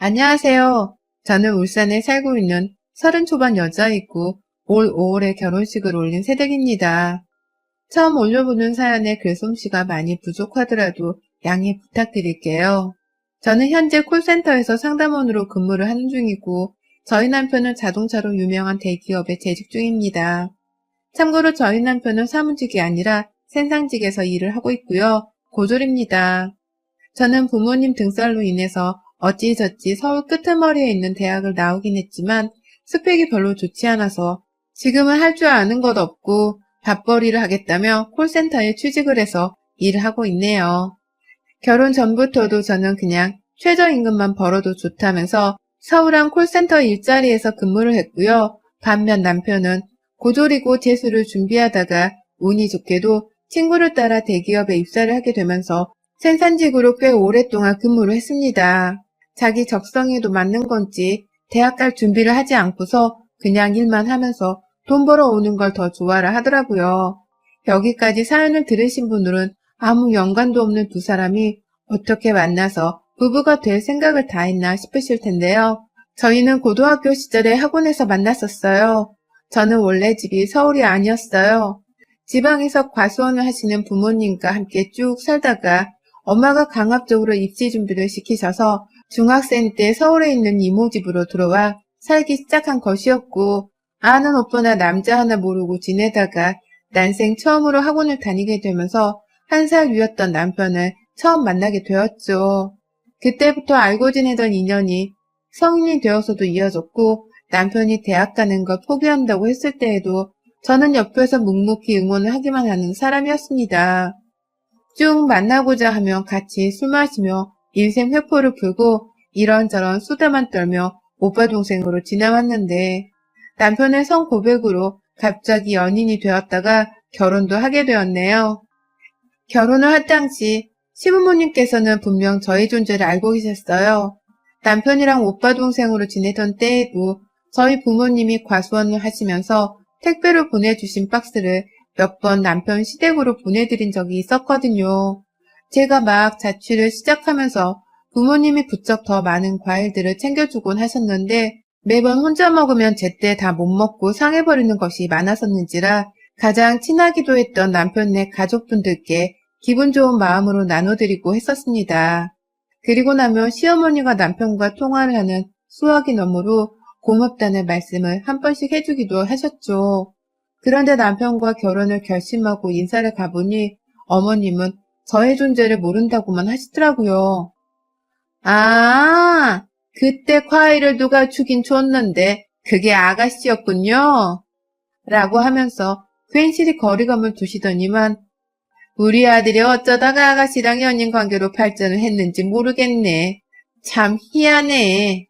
안녕하세요. 저는 울산에 살고 있는 30 초반 여자이고 올 5월에 결혼식을 올린 새댁입니다. 처음 올려보는 사연에 글솜씨가 많이 부족하더라도 양해 부탁드릴게요. 저는 현재 콜센터에서 상담원으로 근무를 하는 중이고 저희 남편은 자동차로 유명한 대기업에 재직 중입니다. 참고로 저희 남편은 사무직이 아니라 생산직에서 일을 하고 있고요. 고졸입니다. 저는 부모님 등살로 인해서 어찌저찌 서울 끄트머리에 있는 대학을 나오긴 했지만 스펙이 별로 좋지 않아서 지금은 할 줄 아는 것 없고 밥벌이를 하겠다며 콜센터에 취직을 해서 일을 하고 있네요. 결혼 전부터도 저는 그냥 최저임금만 벌어도 좋다면서 서울한 콜센터 일자리에서 근무를 했고요. 반면 남편은 고졸이고 재수를 준비하다가 운이 좋게도 친구를 따라 대기업에 입사를 하게 되면서 생산직으로 꽤 오랫동안 근무를 했습니다. 자기 적성에도 맞는 건지 대학 갈 준비를 하지 않고서 그냥 일만 하면서 돈 벌어오는 걸 더 좋아라 하더라고요. 여기까지 사연을 들으신 분들은 아무 연관도 없는 두 사람이 어떻게 만나서 부부가 될 생각을 다 했나 싶으실 텐데요. 저희는 고등학교 시절에 학원에서 만났었어요. 저는 원래 집이 서울이 아니었어요. 지방에서 과수원을 하시는 부모님과 함께 쭉 살다가 엄마가 강압적으로 입시 준비를 시키셔서 중학생 때 서울에 있는 이모 집으로 들어와 살기 시작한 것이었고 아는 오빠나 남자 하나 모르고 지내다가 난생 처음으로 학원을 다니게 되면서 1살 위였던 남편을 처음 만나게 되었죠. 그때부터 알고 지내던 인연이 성인이 되어서도 이어졌고 남편이 대학 가는 걸 포기한다고 했을 때에도 저는 옆에서 묵묵히 응원을 하기만 하는 사람이었습니다. 쭉 만나고자 하면 같이 술 마시며 인생 회포를 풀고 이런저런 수다만 떨며 오빠 동생으로 지내왔는데 남편의 성고백으로 갑자기 연인이 되었다가 결혼도 하게 되었네요. 결혼을 할 당시 시부모님께서는 분명 저의 존재를 알고 계셨어요. 남편이랑 오빠 동생으로 지내던 때에도 저희 부모님이 과수원을 하시면서 택배로 보내주신 박스를 몇 번 남편 시댁으로 보내드린 적이 있었거든요. 제가 막 자취를 시작하면서 부모님이 부쩍 더 많은 과일들을 챙겨주곤 하셨는데 매번 혼자 먹으면 제때 다 못 먹고 상해버리는 것이 많았었는지라 가장 친하기도 했던 남편네 가족분들께 기분 좋은 마음으로 나눠드리고 했었습니다. 그리고 나면 시어머니가 남편과 통화를 하는 수화기 너머로 고맙다는 말씀을 한 번씩 해주기도 하셨죠. 그런데 남편과 결혼을 결심하고 인사를 가보니 어머님은 저의 존재를 모른다고만 하시더라고요. 아, 그때 과일을 누가 주긴 줬는데 그게 아가씨였군요. 라고 하면서 괜시리 거리감을 두시더니만 우리 아들이 어쩌다가 아가씨랑 연인 관계로 발전을 했는지 모르겠네. 참 희한해.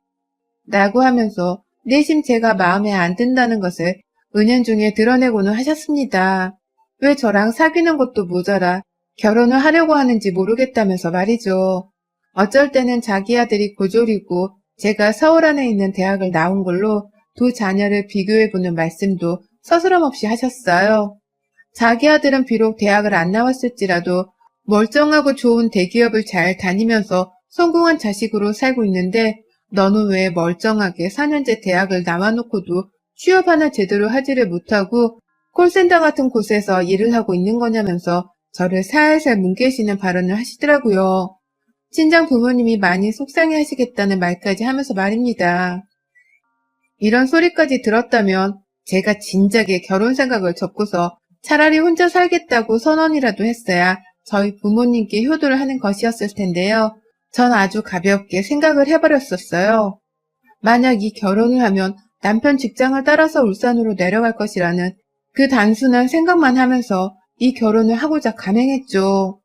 라고 하면서 내심 제가 마음에 안 든다는 것을 은연중에 드러내고는 하셨습니다. 왜 저랑 사귀는 것도 모자라 결혼을 하려고 하는지 모르겠다면서 말이죠. 어쩔 때는 자기 아들이 고졸이고 제가 서울 안에 있는 대학을 나온 걸로 두 자녀를 비교해보는 말씀도 서스럼 없이 하셨어요. 자기 아들은 비록 대학을 안 나왔을지라도 멀쩡하고 좋은 대기업을 잘 다니면서 성공한 자식으로 살고 있는데 너는 왜 멀쩡하게 4년제 대학을 나와놓고도 취업 하나 제대로 하지를 못하고 콜센터 같은 곳에서 일을 하고 있는 거냐면서 저를 살살 뭉개시는 발언을 하시더라고요. 친정 부모님이 많이 속상해 하시겠다는 말까지 하면서 말입니다. 이런 소리까지 들었다면 제가 진작에 결혼 생각을 접고서 차라리 혼자 살겠다고 선언이라도 했어야 저희 부모님께 효도를 하는 것이었을 텐데요. 전 아주 가볍게 생각을 해버렸었어요. 만약 이 결혼을 하면 남편 직장을 따라서 울산으로 내려갈 것이라는 그 단순한 생각만 하면서 이 결혼을 하고자 감행했죠.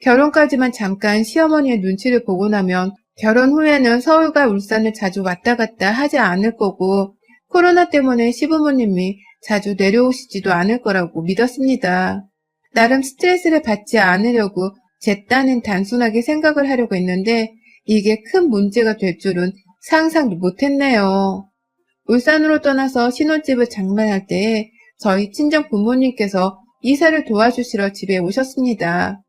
결혼까지만 잠깐 시어머니의 눈치를 보고 나면 결혼 후에는 서울과 울산을 자주 왔다 갔다 하지 않을 거고 코로나 때문에 시부모님이 자주 내려오시지도 않을 거라고 믿었습니다. 나름 스트레스를 받지 않으려고 제 딴엔 단순하게 생각을 하려고 했는데 이게 큰 문제가 될 줄은 상상도 못했네요. 울산으로 떠나서 신혼집을 장만할 때에 저희 친정 부모님께서 이사를 도와주시러 집에 오셨습니다.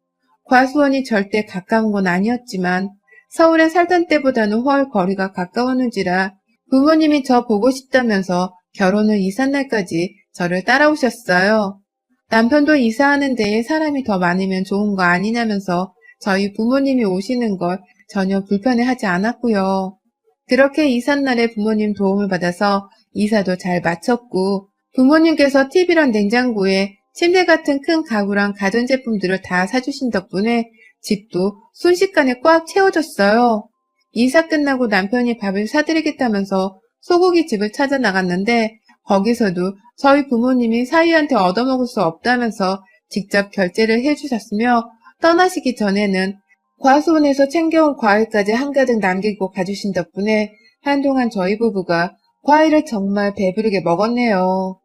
과수원이 절대 가까운 건 아니었지만 서울에 살던 때보다는 훨 거리가 가까웠는지라 부모님이 저 보고 싶다면서 결혼 후 이삿날까지 저를 따라오셨어요. 남편도 이사하는 데에 사람이 더 많으면 좋은 거 아니냐면서 저희 부모님이 오시는 걸 전혀 불편해하지 않았고요. 그렇게 이삿날에 부모님 도움을 받아서 이사도 잘 마쳤고 부모님께서 TV랑 냉장고에 침대 같은 큰 가구랑 가전제품들을 다 사주신 덕분에 집도 순식간에 꽉 채워졌어요. 이사 끝나고 남편이 밥을 사드리겠다면서 소고기 집을 찾아 나갔는데 거기서도 저희 부모님이 사위한테 얻어먹을 수 없다면서 직접 결제를 해주셨으며 떠나시기 전에는 과수원에서 챙겨온 과일까지 한가득 남기고 가주신 덕분에 한동안 저희 부부가 과일을 정말 배부르게 먹었네요.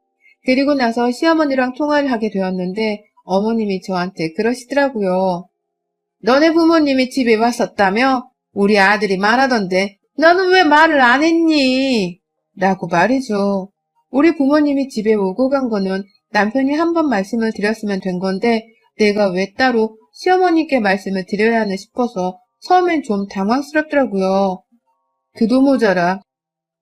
그리고 나서 시어머니랑 통화를 하게 되었는데 어머님이 저한테 그러시더라고요. 너네 부모님이 집에 왔었다며? 우리 아들이 말하던데 너는 왜 말을 안 했니? 라고 말이죠. 우리 부모님이 집에 오고 간 거는 남편이 한 번 말씀을 드렸으면 된 건데 내가 왜 따로 시어머니께 말씀을 드려야 하나 싶어서 처음엔 좀 당황스럽더라고요. 그도 모자라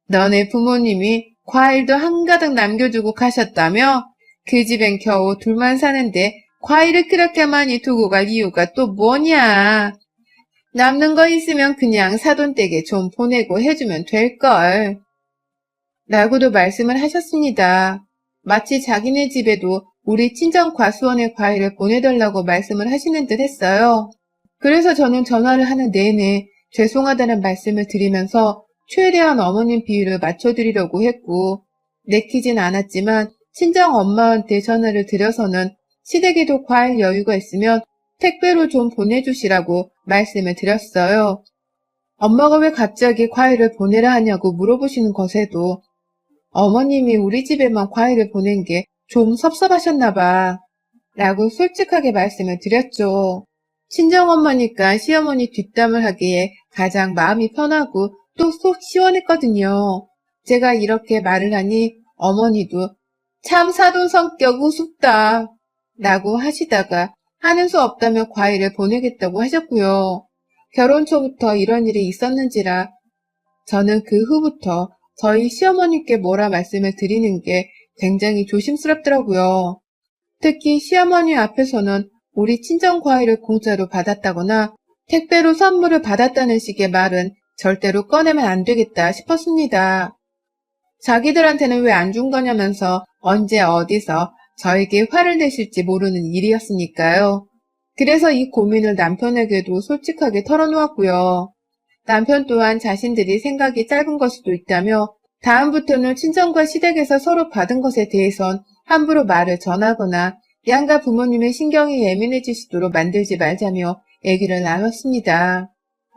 너네 부모님이 과일도 한가득 남겨주고 가셨다며? 그 집엔 겨우 둘만 사는데 과일을 그렇게 많이 두고 갈 이유가 또 뭐냐? 남는 거 있으면 그냥 사돈댁에 좀 보내고 해주면 될걸. 라고도 말씀을 하셨습니다. 마치 자기네 집에도 우리 친정 과수원에 과일을 보내달라고 말씀을 하시는 듯 했어요. 그래서 저는 전화를 하는 내내 죄송하다는 말씀을 드리면서 최대한 어머님 비위를 맞춰드리려고 했고 내키진 않았지만 친정 엄마한테 전화를 드려서는 시댁에도 과일 여유가 있으면 택배로 좀 보내주시라고 말씀을 드렸어요. 엄마가 왜 갑자기 과일을 보내라 하냐고 물어보시는 것에도 어머님이 우리 집에만 과일을 보낸 게 좀 섭섭하셨나 봐 라고 솔직하게 말씀을 드렸죠. 친정엄마니까 시어머니 뒷담을 하기에 가장 마음이 편하고 또 속 시원했거든요. 제가 이렇게 말을 하니 어머니도 참 사돈 성격 우습다 라고 하시다가 하는 수 없다며 과일을 보내겠다고 하셨고요. 결혼 초부터 이런 일이 있었는지라 저는 그 후부터 저희 시어머니께 뭐라 말씀을 드리는 게 굉장히 조심스럽더라고요. 특히 시어머니 앞에서는 우리 친정 과일을 공짜로 받았다거나 택배로 선물을 받았다는 식의 말은 절대로 꺼내면 안 되겠다 싶었습니다. 자기들한테는 왜 안 준 거냐면서 언제 어디서 저에게 화를 내실지 모르는 일이었으니까요. 그래서 이 고민을 남편에게도 솔직하게 털어놓았고요. 남편 또한 자신들이 생각이 짧은 걸 수도 있다며 다음부터는 친정과 시댁에서 서로 받은 것에 대해선 함부로 말을 전하거나 양가 부모님의 신경이 예민해지시도록 만들지 말자며 얘기를 나눴습니다.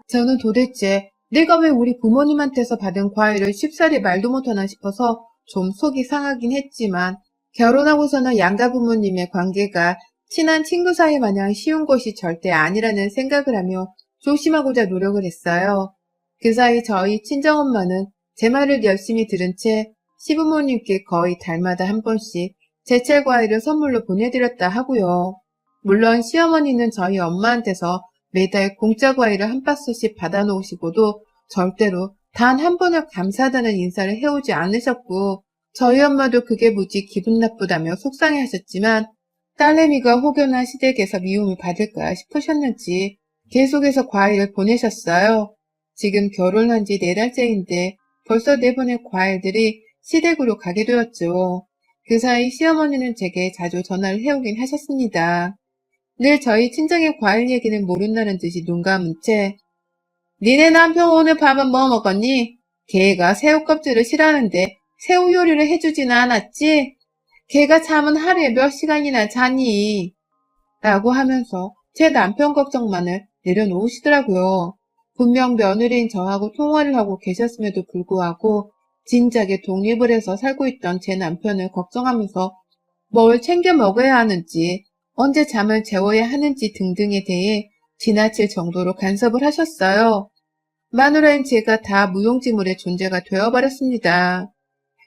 저는 도대체 내가 왜 우리 부모님한테서 받은 과일을 쉽사리 말도 못하나 싶어서 좀 속이 상하긴 했지만 결혼하고서는 양가 부모님의 관계가 친한 친구 사이 마냥 쉬운 것이 절대 아니라는 생각을 하며 조심하고자 노력을 했어요. 그 사이 저희 친정엄마는 제 말을 열심히 들은 채 시부모님께 거의 달마다 한 번씩 제철 과일을 선물로 보내드렸다 하고요. 물론 시어머니는 저희 엄마한테서 매달 공짜 과일을 한 박스씩 받아놓으시고도 절대로 단 한 번을 감사하다는 인사를 해오지 않으셨고 저희 엄마도 그게 무지 기분 나쁘다며 속상해하셨지만 딸내미가 혹여나 시댁에서 미움을 받을까 싶으셨는지 계속해서 과일을 보내셨어요. 지금 결혼한 지 4달째인데 벌써 4번의 과일들이 시댁으로 가게 되었죠. 그 사이 시어머니는 제게 자주 전화를 해오긴 하셨습니다. 늘 저희 친정의 과일 얘기는 모른다는 듯이 눈 감은 채 니네 남편 오늘 밥은 뭐 먹었니? 걔가 새우 껍질을 싫어하는데 새우 요리를 해주지는 않았지? 걔가 잠은 하루에 몇 시간이나 자니? 라고 하면서 제 남편 걱정만을 내려놓으시더라고요. 분명 며느리인 저하고 통화를 하고 계셨음에도 불구하고 진작에 독립을 해서 살고 있던 제 남편을 걱정하면서 뭘 챙겨 먹어야 하는지, 언제 잠을 재워야 하는지 등등에 대해 지나칠 정도로 간섭을 하셨어요. 마누라인 제가 다 무용지물의 존재가 되어버렸습니다.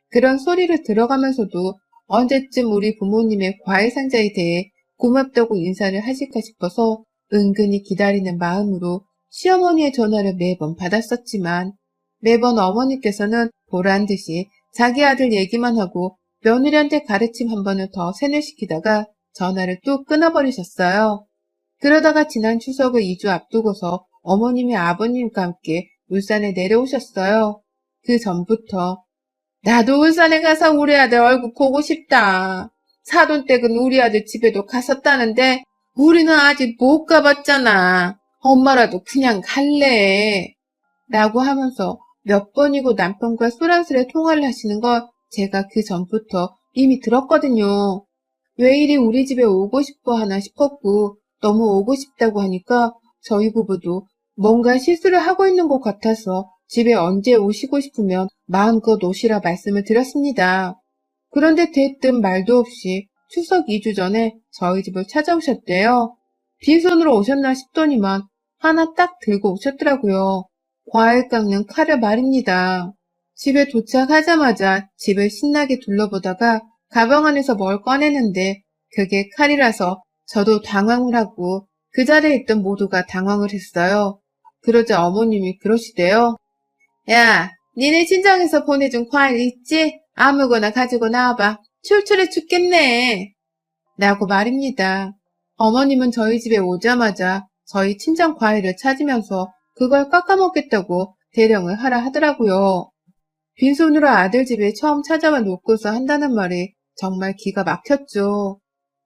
그런 소리를 들어가면서도 언제쯤 우리 부모님의 과일 상자에 대해 고맙다고 인사를 하실까 싶어서 은근히 기다리는 마음으로 시어머니의 전화를 매번 받았었지만 매번 어머니께서는 보란듯이 자기 아들 얘기만 하고 며느리한테 가르침 한 번을 더 세뇌시키다가 전화를 뚝 끊어버리셨어요. 그러다가 지난 추석을 2주 앞두고서 어머님이 아버님과 함께 울산에 내려오셨어요. 그 전부터 나도 울산에 가서 우리 아들 얼굴 보고 싶다. 사돈댁은 우리 아들 집에도 갔었다는데 우리는 아직 못 가봤잖아. 엄마라도 그냥 갈래. 라고 하면서 몇 번이고 남편과 소란스레 통화를 하시는 걸 제가 그 전부터 이미 들었거든요. 왜 이리 우리 집에 오고 싶어 하나 싶었고 너무 오고 싶다고 하니까 저희 부부도 뭔가 실수를 하고 있는 것 같아서 집에 언제 오시고 싶으면 마음껏 오시라 말씀을 드렸습니다. 그런데 대뜸 말도 없이 추석 2주 전에 저희 집을 찾아오셨대요. 빈손으로 오셨나 싶더니만 하나 딱 들고 오셨더라고요. 과일 깎는 칼을 말입니다. 집에 도착하자마자 집을 신나게 둘러보다가 가방 안에서 뭘 꺼내는데 그게 칼이라서 저도 당황을 하고 그 자리에 있던 모두가 당황을 했어요. 그러자 어머님이 그러시대요. 야, 니네 친정에서 보내준 과일 있지? 아무거나 가지고 나와봐. 출출해 죽겠네. 라고 말입니다. 어머님은 저희 집에 오자마자 저희 친정 과일을 찾으면서 그걸 깎아먹겠다고 대령을 하라 하더라고요. 빈손으로 아들 집에 처음 찾아와 놓고서 한다는 말이 정말 기가 막혔죠.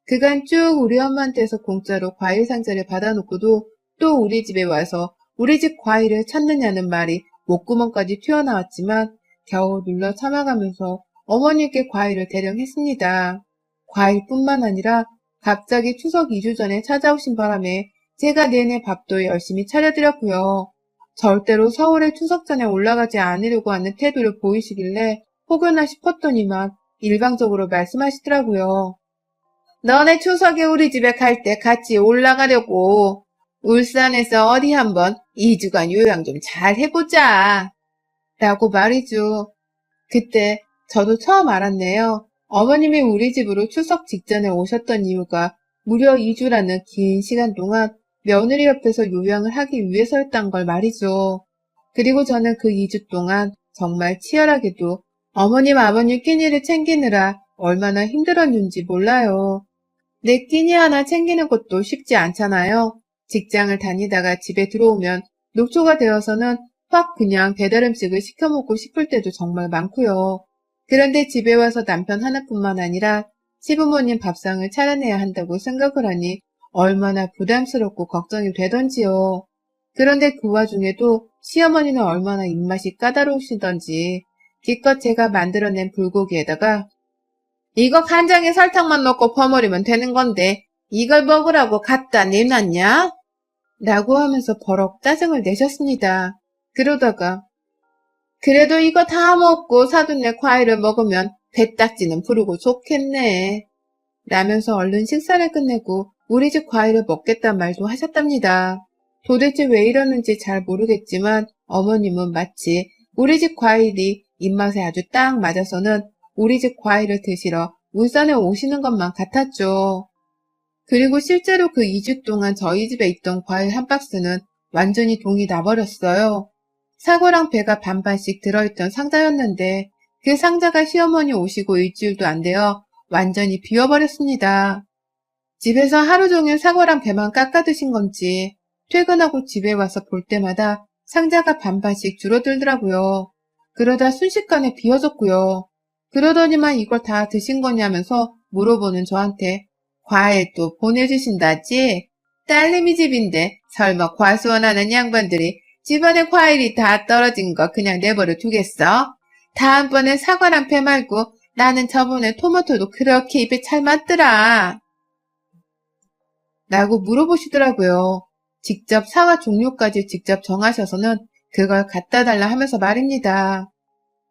그간 쭉 우리 엄마한테서 공짜로 과일 상자를 받아놓고도 또 우리 집에 와서 우리 집 과일을 찾느냐는 말이 목구멍까지 튀어나왔지만 겨우 눌러 참아가면서 어머니께 과일을 대령했습니다. 과일뿐만 아니라 갑자기 추석 2주 전에 찾아오신 바람에 제가 내내 밥도 열심히 차려드렸고요. 절대로 서울에 추석 전에 올라가지 않으려고 하는 태도를 보이시길래 혹여나 싶었더니만 일방적으로 말씀하시더라고요. 너네 추석에 우리 집에 갈 때 같이 올라가려고 울산에서 어디 한번 2주간 요양 좀 잘 해보자. 라고 말이죠. 그때 저도 처음 알았네요. 어머님이 우리 집으로 추석 직전에 오셨던 이유가 무려 2주라는 긴 시간 동안 며느리 옆에서 요양을 하기 위해서였단 걸 말이죠. 그리고 저는 그 2주 동안 정말 치열하게도 어머님 아버님 끼니를 챙기느라 얼마나 힘들었는지 몰라요. 내 끼니 하나 챙기는 것도 쉽지 않잖아요. 직장을 다니다가 집에 들어오면 녹초가 되어서는 확 그냥 배달 음식을 시켜 먹고 싶을 때도 정말 많고요. 그런데 집에 와서 남편 하나뿐만 아니라 시부모님 밥상을 차려내야 한다고 생각을 하니 얼마나 부담스럽고 걱정이 되던지요. 그런데 그 와중에도 시어머니는 얼마나 입맛이 까다로우시던지 기껏 제가 만들어낸 불고기에다가 이거 간장에 설탕만 넣고 버무리면 되는 건데 이걸 먹으라고 갖다 내놨냐? 라고 하면서 버럭 짜증을 내셨습니다. 그러다가 그래도 이거 다 먹고 사돈네 과일을 먹으면 배딱지는 부르고 좋겠네. 라면서 얼른 식사를 끝내고 우리 집 과일을 먹겠단 말도 하셨답니다. 도대체 왜 이러는지 잘 모르겠지만 어머님은 마치 우리 집 과일이 입맛에 아주 딱 맞아서는 우리 집 과일을 드시러 울산에 오시는 것만 같았죠. 그리고 실제로 그 2주 동안 저희 집에 있던 과일 한 박스는 완전히 동이 나버렸어요. 사과랑 배가 반반씩 들어있던 상자였는데 그 상자가 시어머니 오시고 일주일도 안 되어 완전히 비워버렸습니다. 집에서 하루 종일 사과랑 배만 깎아 드신 건지 퇴근하고 집에 와서 볼 때마다 상자가 반반씩 줄어들더라고요. 그러다 순식간에 비워졌고요. 그러더니만 이걸 다 드신 거냐면서 물어보는 저한테 과일 또 보내주신다지? 딸내미 집인데 설마 과수원하는 양반들이 집안에 과일이 다 떨어진 거 그냥 내버려 두겠어? 다음번엔 사과랑 배 말고 나는 저번에 토마토도 그렇게 입에 잘 맞더라. 라고 물어보시더라고요. 직접 사과 종류까지 직접 정하셔서는 그걸 갖다 달라 하면서 말입니다.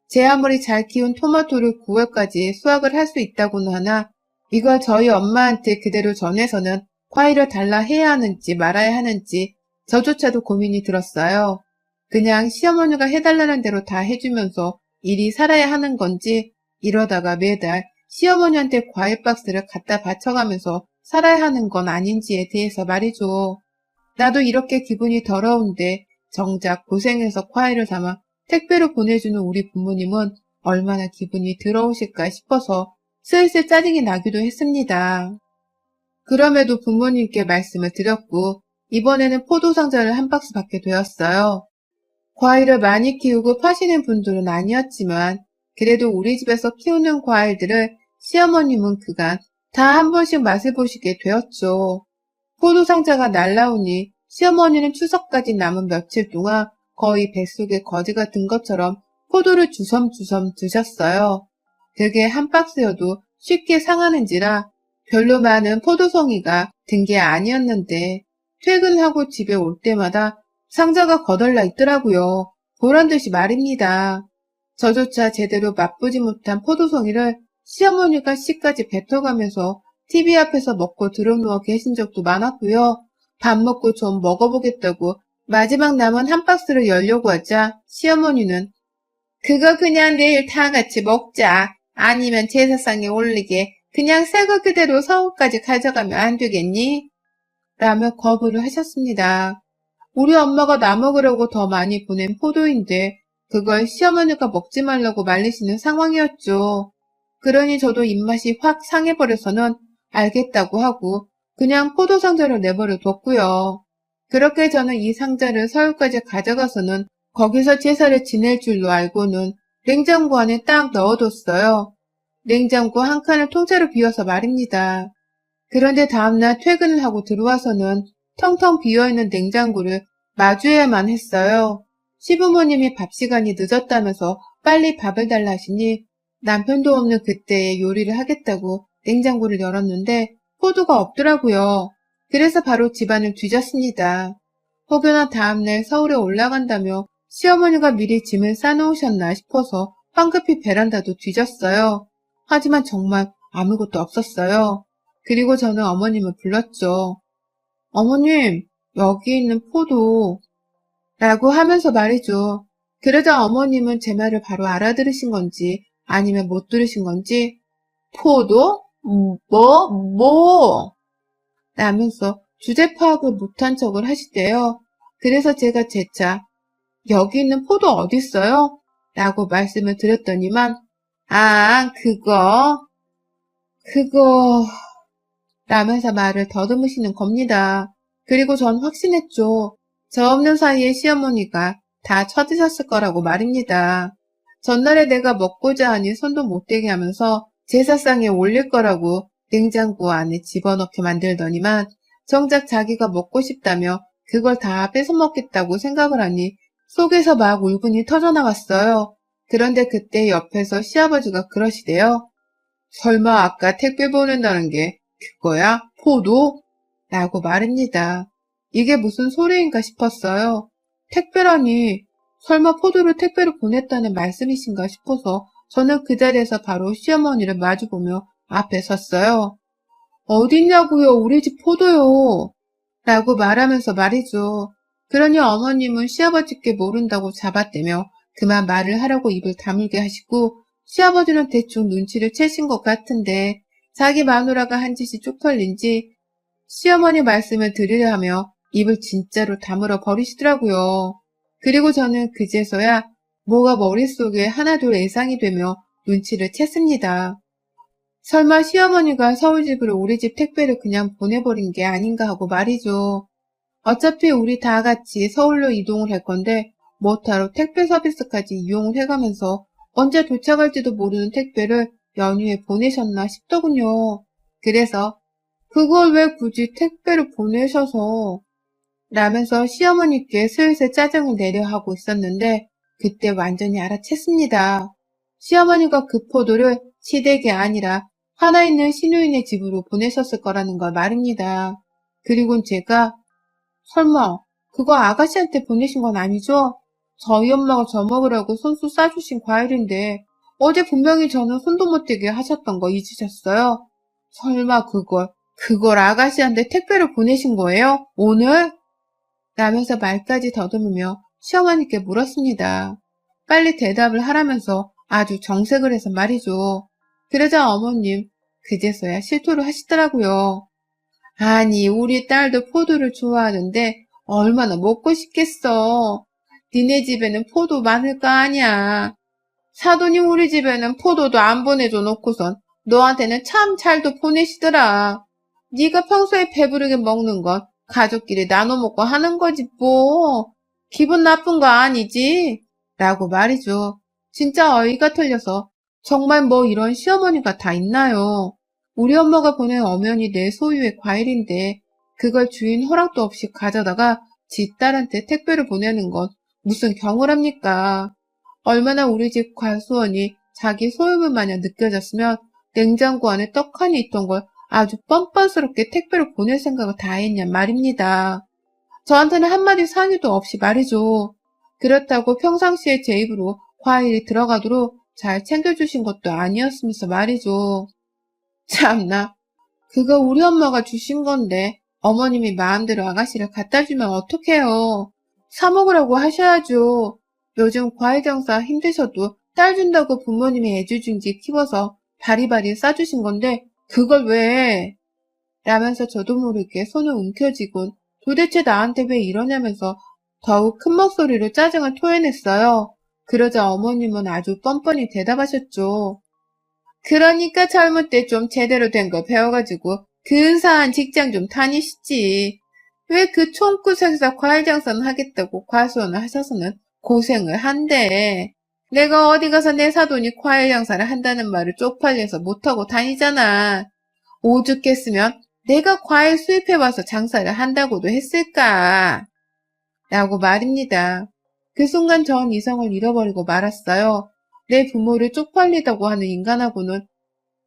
제 아무리 잘 키운 토마토를 9월까지 수확을 할 수 있다고는 하나 이걸 저희 엄마한테 그대로 전해서는 과일을 달라 해야 하는지 말아야 하는지 저조차도 고민이 들었어요. 그냥 시어머니가 해달라는 대로 다 해주면서 일이 살아야 하는 건지 이러다가 매달 시어머니한테 과일 박스를 갖다 바쳐가면서 살아야 하는 건 아닌지에 대해서 말이죠. 나도 이렇게 기분이 더러운데 정작 고생해서 과일을 담아 택배로 보내주는 우리 부모님은 얼마나 기분이 더러우실까 싶어서 슬슬 짜증이 나기도 했습니다. 그럼에도 부모님께 말씀을 드렸고 이번에는 포도 상자를 한 박스 받게 되었어요. 과일을 많이 키우고 파시는 분들은 아니었지만 그래도 우리 집에서 키우는 과일들을 시어머님은 그간 다 한 번씩 맛을 보시게 되었죠. 포도 상자가 날라오니 시어머니는 추석까지 남은 며칠 동안 거의 뱃속에 거지가 든 것처럼 포도를 주섬주섬 드셨어요. 그게 한 박스여도 쉽게 상하는지라 별로 많은 포도송이가 든 게 아니었는데 퇴근하고 집에 올 때마다 상자가 거덜나 있더라고요. 보란듯이 말입니다. 저조차 제대로 맛보지 못한 포도송이를 시어머니가 씨까지 뱉어가면서 TV 앞에서 먹고 드러누워 계신 적도 많았고요. 밥 먹고 좀 먹어보겠다고 마지막 남은 한 박스를 열려고 하자 시어머니는 그거 그냥 내일 다 같이 먹자. 아니면 제사상에 올리게 그냥 새 거 그대로 서울까지 가져가면 안 되겠니? 라며 거부를 하셨습니다. 우리 엄마가 나 먹으려고 더 많이 보낸 포도인데 그걸 시어머니가 먹지 말라고 말리시는 상황이었죠. 그러니 저도 입맛이 확 상해버려서는 알겠다고 하고 그냥 포도 상자를 내버려 뒀고요. 그렇게 저는 이 상자를 서울까지 가져가서는 거기서 제사를 지낼 줄로 알고는 냉장고 안에 딱 넣어뒀어요. 냉장고 한 칸을 통째로 비워서 말입니다. 그런데 다음날 퇴근을 하고 들어와서는 텅텅 비어있는 냉장고를 마주해야만 했어요. 시부모님이 밥 시간이 늦었다면서 빨리 밥을 달라 하시니 남편도 없는 그때에 요리를 하겠다고 냉장고를 열었는데 포도가 없더라고요. 그래서 바로 집안을 뒤졌습니다. 혹여나 다음날 서울에 올라간다며 시어머니가 미리 짐을 싸놓으셨나 싶어서 황급히 베란다도 뒤졌어요. 하지만 정말 아무것도 없었어요. 그리고 저는 어머님을 불렀죠. 어머님, 여기 있는 포도 라고 하면서 말이죠. 그러자 어머님은 제 말을 바로 알아들으신 건지 아니면 못 들으신 건지 포도? 뭐? 라면서 주제 파악을 못한 척을 하시대요. 그래서 제가 재차 여기 있는 포도 어딨어요? 라고 말씀을 드렸더니만 그거 라면서 말을 더듬으시는 겁니다. 그리고 전 확신했죠. 저 없는 사이에 시어머니가 다 쳐드셨을 거라고 말입니다. 전날에 내가 먹고자 하니 손도 못 대게 하면서 제사상에 올릴 거라고 냉장고 안에 집어넣게 만들더니만 정작 자기가 먹고 싶다며 그걸 다 뺏어먹겠다고 생각을 하니 속에서 막 울분이 터져나갔어요. 그런데 그때 옆에서 시아버지가 그러시대요. 설마 아까 택배 보낸다는 게 그거야? 포도? 라고 말입니다. 이게 무슨 소리인가 싶었어요. 택배라니 설마 포도를 택배로 보냈다는 말씀이신가 싶어서 저는 그 자리에서 바로 시어머니를 마주보며 앞에 섰어요. 어딨냐고요? 우리 집 포도요. 라고 말하면서 말이죠. 그러니 어머님은 시아버지께 모른다고 잡아떼며 그만 말을 하라고 입을 다물게 하시고 시아버지는 대충 눈치를 채신 것 같은데 자기 마누라가 한 짓이 쪽팔린지 시어머니 말씀을 들으려 하며 입을 진짜로 다물어 버리시더라고요. 그리고 저는 그제서야 뭐가 머릿속에 하나둘 예상이 되며 눈치를 챘습니다. 설마 시어머니가 서울집으로 우리 집 택배를 그냥 보내버린 게 아닌가 하고 말이죠. 어차피 우리 다 같이 서울로 이동을 할 건데 뭐하러 택배 서비스까지 이용을 해가면서 언제 도착할지도 모르는 택배를 연휴에 보내셨나 싶더군요. 그래서 그걸 왜 굳이 택배로 보내셔서 라면서 시어머니께 슬슬 짜증을 내려 하고 있었는데 그때 완전히 알아챘습니다. 시어머니가 그 포도를 시댁이 아니라 하나 있는 시누이네 집으로 보내셨을 거라는 걸 말입니다. 그리고는 제가 설마 그거 아가씨한테 보내신 건 아니죠? 저희 엄마가 저 먹으라고 손수 싸주신 과일인데 어제 분명히 저는 손도 못 대게 하셨던 거 잊으셨어요? 설마 그걸 아가씨한테 택배로 보내신 거예요? 오늘? 라면서 말까지 더듬으며 시어머니께 물었습니다. 빨리 대답을 하라면서 아주 정색을 해서 말이죠. 그러자 어머님 그제서야 실토를 하시더라고요. 아니 우리 딸도 포도를 좋아하는데 얼마나 먹고 싶겠어. 니네 집에는 포도 많을 거 아니야. 사돈이 우리 집에는 포도도 안 보내줘 놓고선 너한테는 참 잘도 보내시더라. 네가 평소에 배부르게 먹는 건 가족끼리 나눠 먹고 하는 거지 뭐. 기분 나쁜 거 아니지? 라고 말이죠. 진짜 어이가 틀려서 정말 뭐 이런 시어머니가 다 있나요? 우리 엄마가 보낸 엄연히 내 소유의 과일인데 그걸 주인 허락도 없이 가져다가 지 딸한테 택배로 보내는 건 무슨 경우랍니까? 얼마나 우리 집 과수원이 자기 소유물 마냥 느껴졌으면 냉장고 안에 떡하니 있던 걸 아주 뻔뻔스럽게 택배로 보낼 생각을 다 했냔 말입니다. 저한테는 한마디 상의도 없이 말이죠. 그렇다고 평상시에 제 입으로 과일이 들어가도록 잘 챙겨주신 것도 아니었으면서 말이죠. 참나, 그거 우리 엄마가 주신 건데 어머님이 마음대로 아가씨를 갖다 주면 어떡해요. 사 먹으라고 하셔야죠. 요즘 과일 장사 힘드셔도 딸 준다고 부모님이 애지중지 키워서 바리바리 싸주신 건데 그걸 왜? 라면서 저도 모르게 손을 움켜쥐곤 도대체 나한테 왜 이러냐면서 더욱 큰 목소리로 짜증을 토해냈어요. 그러자 어머님은 아주 뻔뻔히 대답하셨죠. 그러니까 젊을 때 좀 제대로 된 거 배워가지고 근사한 직장 좀 다니시지. 왜 그 총구석에서 과일 장사는 하겠다고 과수원을 하셔서는 고생을 한대. 내가 어디 가서 내 사돈이 과일 장사를 한다는 말을 쪽팔려서 못하고 다니잖아. 오죽했으면 내가 과일 수입해와서 장사를 한다고도 했을까? 라고 말입니다. 그 순간 전 이성을 잃어버리고 말았어요. 내 부모를 쪽팔리다고 하는 인간하고는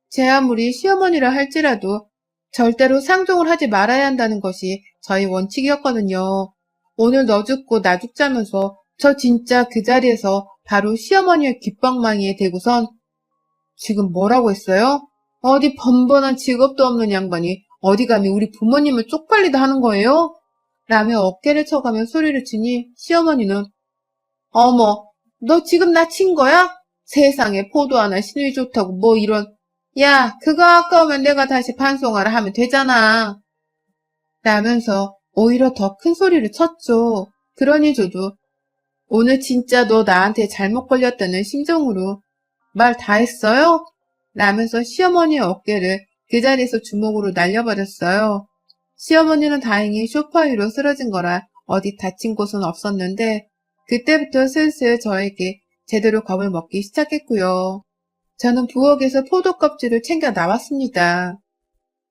제 아무리 시어머니라 할지라도 절대로 상종을 하지 말아야 한다는 것이 저희 원칙이었거든요. 오늘 너 죽고 나 죽자면서 저 진짜 그 자리에서 바로 시어머니의 귓방망이에 대고선 지금 뭐라고 했어요? 어디 번번한 직업도 없는 양반이 어디 감히 우리 부모님을 쪽팔리다 하는 거예요? 라며 어깨를 쳐가며 소리를 치니 시어머니는 어머, 너 지금 나 친 거야? 세상에 포도 하나 신이 좋다고 뭐 이런. 야, 그거 아까우면 내가 다시 반송하라 하면 되잖아. 라면서 오히려 더 큰 소리를 쳤죠. 그러니 저도 오늘 진짜 너 나한테 잘못 걸렸다는 심정으로 말 다 했어요? 라면서 시어머니의 어깨를 그 자리에서 주먹으로 날려버렸어요. 시어머니는 다행히 소파 위로 쓰러진 거라 어디 다친 곳은 없었는데 그때부터 슬슬 저에게 제대로 겁을 먹기 시작했고요. 저는 부엌에서 포도 껍질을 챙겨 나왔습니다.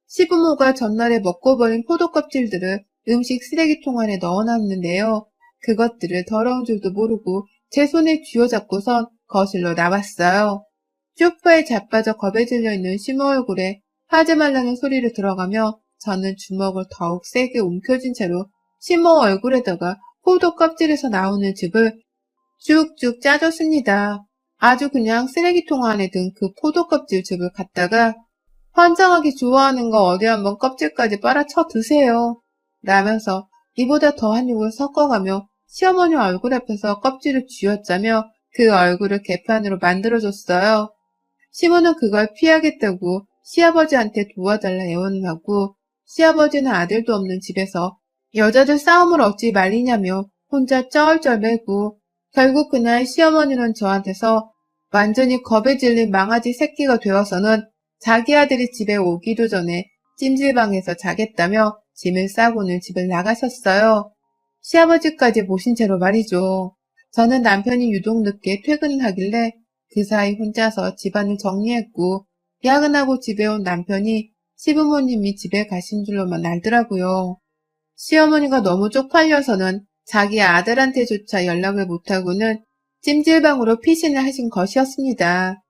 시부모가 전날에 먹고 버린 포도 껍질들을 음식 쓰레기통 안에 넣어놨는데요. 그것들을 더러운 줄도 모르고 제 손에 쥐어잡고선 거실로 나왔어요. 소파에 자빠져 겁에 질려있는 시모 얼굴에 하지 말라는 소리를 들어가며 저는 주먹을 더욱 세게 움켜쥔 채로 시모 얼굴에다가 포도 껍질에서 나오는 즙을 쭉쭉 짜줬습니다. 아주 그냥 쓰레기통 안에 든 그 포도 껍질 즙을 갖다가 환장하게 좋아하는 거 어디 한번 껍질까지 빨아쳐 드세요. 라면서 이보다 더한 욕을 섞어가며 시어머니 얼굴 앞에서 껍질을 쥐어짜며 그 얼굴을 개판으로 만들어줬어요. 시모는 그걸 피하겠다고 시아버지한테 도와달라 애원을 하고 시아버지는 아들도 없는 집에서 여자들 싸움을 어찌 말리냐며 혼자 쩔쩔 매고 결국 그날 시어머니는 저한테서 완전히 겁에 질린 망아지 새끼가 되어서는 자기 아들이 집에 오기도 전에 찜질방에서 자겠다며 짐을 싸고는 집을 나가셨어요. 시아버지까지 모신 채로 말이죠. 저는 남편이 유독 늦게 퇴근을 하길래 그 사이 혼자서 집안을 정리했고 야근하고 집에 온 남편이 시부모님이 집에 가신 줄로만 알더라고요. 시어머니가 너무 쪽팔려서는 자기 아들한테조차 연락을 못하고는 찜질방으로 피신을 하신 것이었습니다.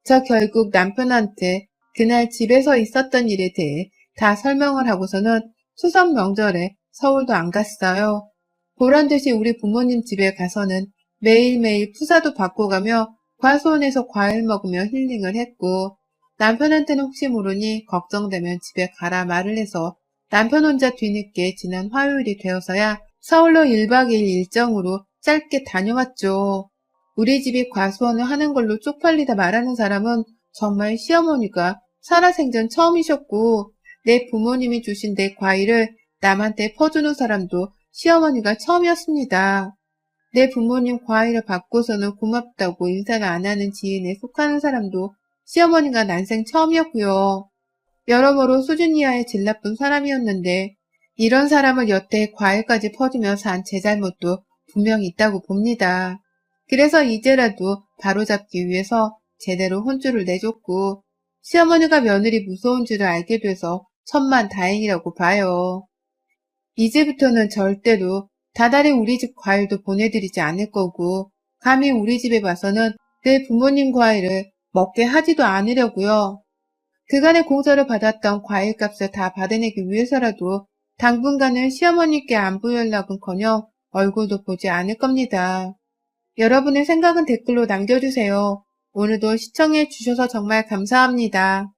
저 결국 남편한테 그날 집에서 있었던 일에 대해 다 설명을 하고서는 추석 명절에 서울도 안 갔어요. 보란듯이 우리 부모님 집에 가서는 매일매일 푸사도 바꿔가며 과수원에서 과일 먹으며 힐링을 했고 남편한테는 혹시 모르니 걱정되면 집에 가라 말을 해서 남편 혼자 뒤늦게 지난 화요일이 되어서야 서울로 1박 2일 일정으로 짧게 다녀왔죠. 우리 집이 과수원을 하는 걸로 쪽팔리다 말하는 사람은 정말 시어머니가 살아생전 처음이셨고 내 부모님이 주신 내 과일을 남한테 퍼주는 사람도 시어머니가 처음이었습니다. 내 부모님 과일을 받고서는 고맙다고 인사를 안 하는 지인에 속하는 사람도 시어머니가 난생 처음이었고요. 여러모로 수준 이하의 질 나쁜 사람이었는데 이런 사람을 여태 과일까지 퍼주면서 한 제 잘못도 분명히 있다고 봅니다. 그래서 이제라도 바로잡기 위해서 제대로 혼쭐을 내줬고 시어머니가 며느리 무서운 줄을 알게 돼서 천만 다행이라고 봐요. 이제부터는 절대로 다달이 우리 집 과일도 보내드리지 않을 거고 감히 우리 집에 와서는 내 부모님 과일을 먹게 하지도 않으려고요. 그간의 공서를 받았던 과일값을 다 받아내기 위해서라도 당분간은 시어머니께 안부 연락은커녕 얼굴도 보지 않을 겁니다. 여러분의 생각은 댓글로 남겨주세요. 오늘도 시청해 주셔서 정말 감사합니다.